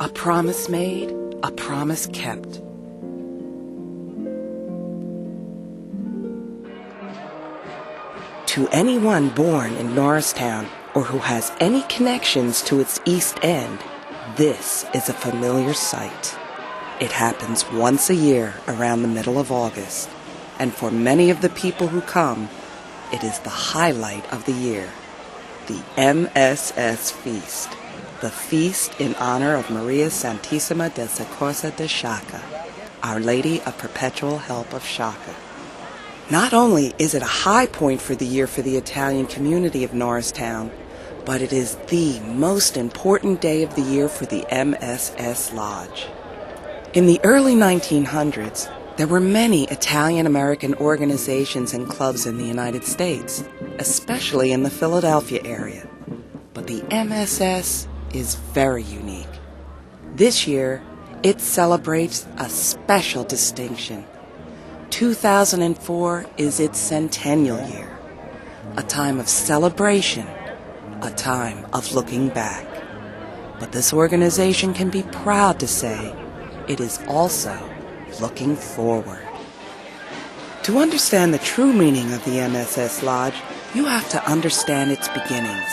A promise made, a promise kept. To anyone born in Norristown or who has any connections to its East End, this is a familiar sight. It happens once a year around the middle of August, and for many of the people who come, it is the highlight of the year, the MSS Feast, the feast in honor of Maria Santissima del Soccorso de Sciacca, Our Lady of Perpetual Help of Sciacca. Not only is it a high point for the year for the Italian community of Norristown, but it is the most important day of the year for the MSS Lodge. In the early 1900s, there were many Italian-American organizations and clubs in the United States, especially in the Philadelphia area. But the MSS is very unique. This year, it celebrates a special distinction. 2004 is its centennial year, a time of celebration, a time of looking back. But this organization can be proud to say it is also looking forward. To understand the true meaning of the MSS Lodge, you have to understand its beginnings.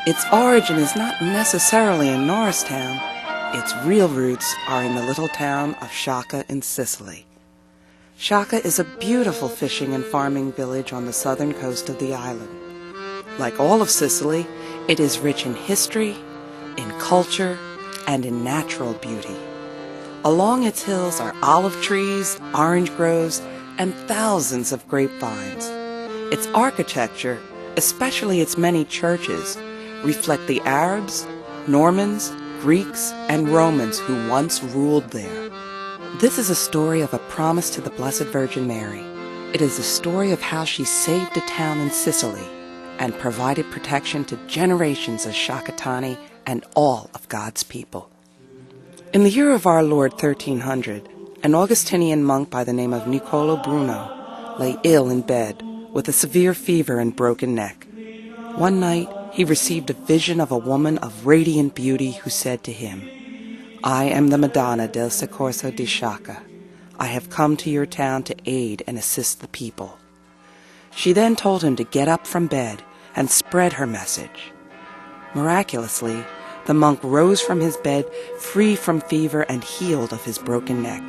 Its origin is not necessarily in Norristown. Its real roots are in the little town of Sciacca in Sicily. Sciacca is a beautiful fishing and farming village on the southern coast of the island. Like all of Sicily, it is rich in history, in culture, and in natural beauty. Along its hills are olive trees, orange groves, and thousands of grapevines. Its architecture, especially its many churches, reflect the Arabs, Normans, Greeks, and Romans who once ruled there. This is a story of a promise to the Blessed Virgin Mary. It is a story of how she saved a town in Sicily and provided protection to generations of Sciaccatani and all of God's people. In the year of our Lord 1300, an Augustinian monk by the name of Niccolò Bruno lay ill in bed with a severe fever and broken neck. One night, he received a vision of a woman of radiant beauty who said to him, "I am the Madonna del Soccorso di Sciacca. I have come to your town to aid and assist the people." She then told him to get up from bed and spread her message. Miraculously, the monk rose from his bed, free from fever and healed of his broken neck.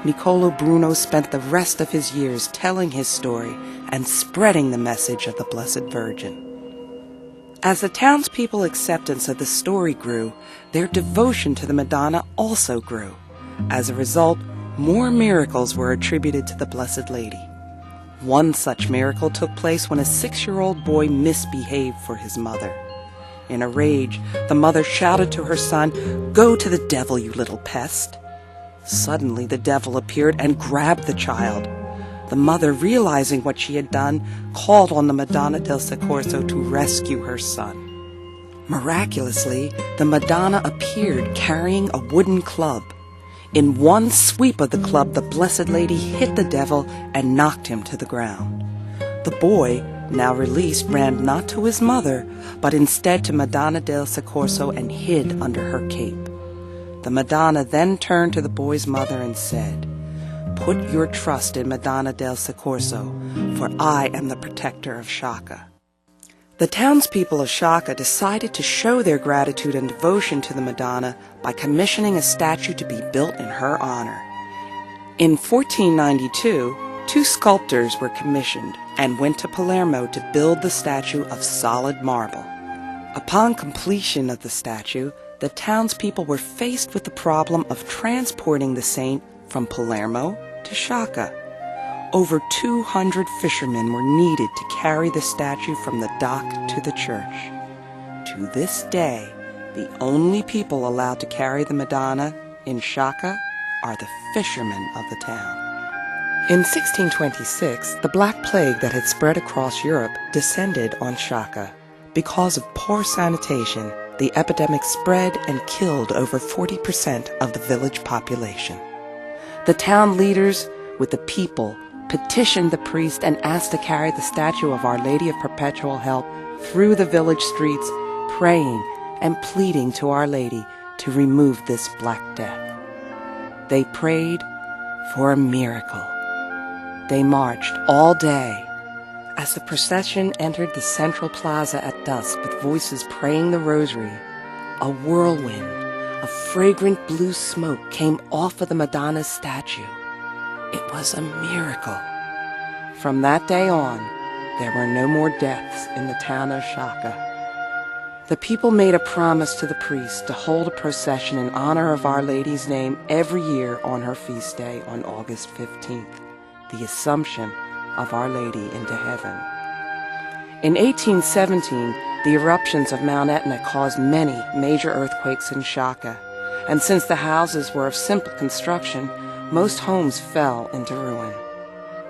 Niccolò Bruno spent the rest of his years telling his story and spreading the message of the Blessed Virgin. As the townspeople's acceptance of the story grew, their devotion to the Madonna also grew. As a result, more miracles were attributed to the Blessed Lady. One such miracle took place when a 6-year-old boy misbehaved for his mother. In a rage, the mother shouted to her son, "Go to the devil, you little pest." Suddenly, the devil appeared and grabbed the child. The mother, realizing what she had done, called on the Madonna del Soccorso to rescue her son. Miraculously, the Madonna appeared carrying a wooden club. In one sweep of the club, the Blessed Lady hit the devil and knocked him to the ground. The boy, now released, ran not to his mother, but instead to Madonna del Soccorso and hid under her cape. The Madonna then turned to the boy's mother and said, "Put your trust in Madonna del Soccorso, for I am the protector of Sciacca." The townspeople of Sciacca decided to show their gratitude and devotion to the Madonna by commissioning a statue to be built in her honor. In 1492, 2 sculptors were commissioned and went to Palermo to build the statue of solid marble. Upon completion of the statue, the townspeople were faced with the problem of transporting the saint from Palermo to Sciacca. Over 200 fishermen were needed to carry the statue from the dock to the church. To this day, the only people allowed to carry the Madonna in Sciacca are the fishermen of the town. In 1626, the Black Plague that had spread across Europe descended on Sciacca. Because of poor sanitation, the epidemic spread and killed over 40% of the village population. The town leaders, with the people, petitioned the priest and asked to carry the statue of Our Lady of Perpetual Help through the village streets, praying and pleading to Our Lady to remove this Black Death. They prayed for a miracle. They marched all day. As the procession entered the central plaza at dusk with voices praying the rosary, a whirlwind of fragrant blue smoke came off of the Madonna's statue. It was a miracle. From that day on, there were no more deaths in the town of Shaka. The people made a promise to the priest to hold a procession in honor of Our Lady's name every year on her feast day on August 15th, the Assumption of Our Lady into heaven. In 1817, the eruptions of Mount Etna caused many major earthquakes in Shaka, and since the houses were of simple construction, most homes fell into ruin.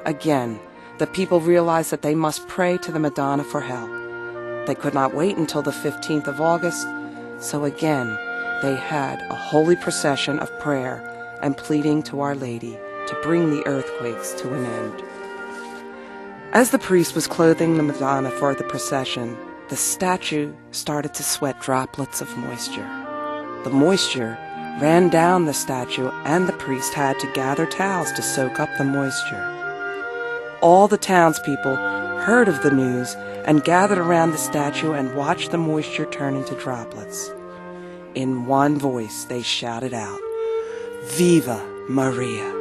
Again, the people realized that they must pray to the Madonna for help. They could not wait until the 15th of August, so again they had a holy procession of prayer and pleading to Our Lady to bring the earthquakes to an end. As the priest was clothing the Madonna for the procession, the statue started to sweat droplets of moisture. The moisture ran down the statue, and the priest had to gather towels to soak up the moisture. All the townspeople heard of the news and gathered around the statue and watched the moisture turn into droplets. In one voice they shouted out, "Viva Maria!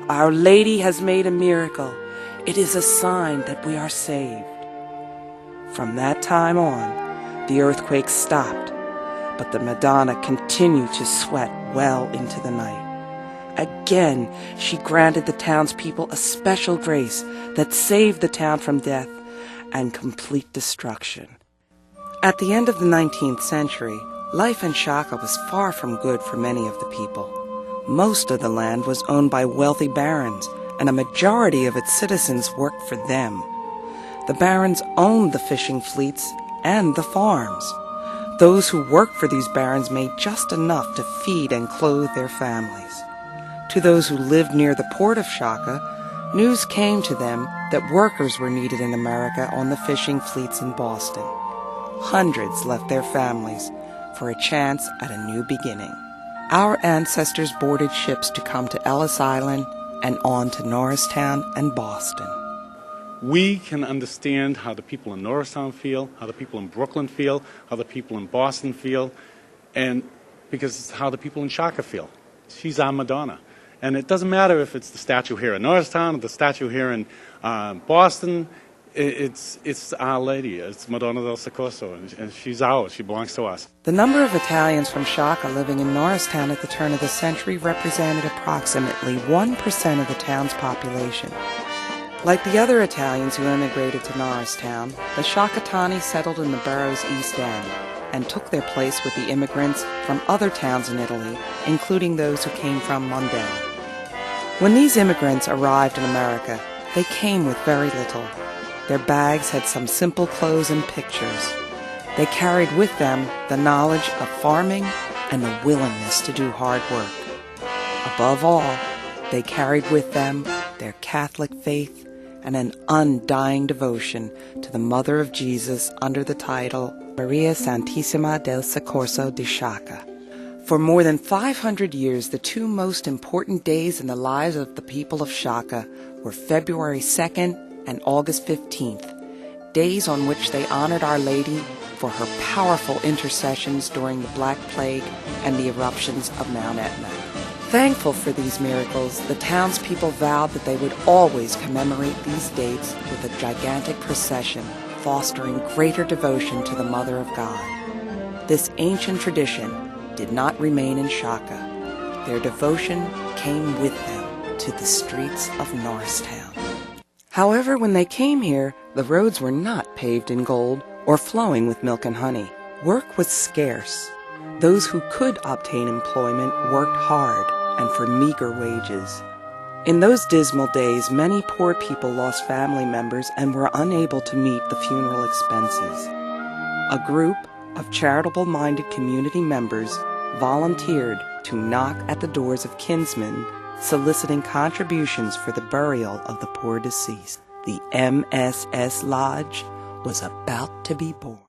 Our Lady has made a miracle. It is a sign that we are saved." From that time on, the earthquake stopped, but the Madonna continued to sweat well into the night. Again, she granted the townspeople a special grace that saved the town from death and complete destruction. At the end of the 19th century, life in Shaka was far from good for many of the people. Most of the land was owned by wealthy barons, and a majority of its citizens worked for them. The barons owned the fishing fleets and the farms. Those who worked for these barons made just enough to feed and clothe their families. To those who lived near the port of Shaka, news came to them that workers were needed in America on the fishing fleets in Boston. Hundreds left their families for a chance at a new beginning. Our ancestors boarded ships to come to Ellis Island and on to Norristown and Boston. We can understand how the people in Norristown feel, how the people in Brooklyn feel, how the people in Boston feel, and because it's how the people in Shaka feel. She's our Madonna. And it doesn't matter if it's the statue here in Norristown or the statue here in Boston. It's Our Lady. It's Madonna del Soccorso, and she's ours. She belongs to us. The number of Italians from Shaka living in Norristown at the turn of the century represented approximately 1% of the town's population. Like the other Italians who immigrated to Norristown, the Shakatani settled in the borough's East End and took their place with the immigrants from other towns in Italy, including those who came from Mondello. When these immigrants arrived in America, they came with very little. Their bags had some simple clothes and pictures. They carried with them the knowledge of farming and the willingness to do hard work. Above all, they carried with them their Catholic faith and an undying devotion to the Mother of Jesus under the title Maria Santissima del Soccorso di Shaka. For more than 500 years, the two most important days in the lives of the people of Shaka were February 2nd and August 15th, days on which they honored Our Lady for her powerful intercessions during the Black Plague and the eruptions of Mount Etna. Thankful for these miracles, the townspeople vowed that they would always commemorate these dates with a gigantic procession, fostering greater devotion to the Mother of God. This ancient tradition did not remain in Shaka. Their devotion came with them to the streets of Norristown. However, when they came here, the roads were not paved in gold or flowing with milk and honey. Work was scarce. Those who could obtain employment worked hard and for meager wages. In those dismal days, many poor people lost family members and were unable to meet the funeral expenses. A group of charitable-minded community members volunteered to knock at the doors of kinsmen, soliciting contributions for the burial of the poor deceased. The MSS Lodge was about to be born.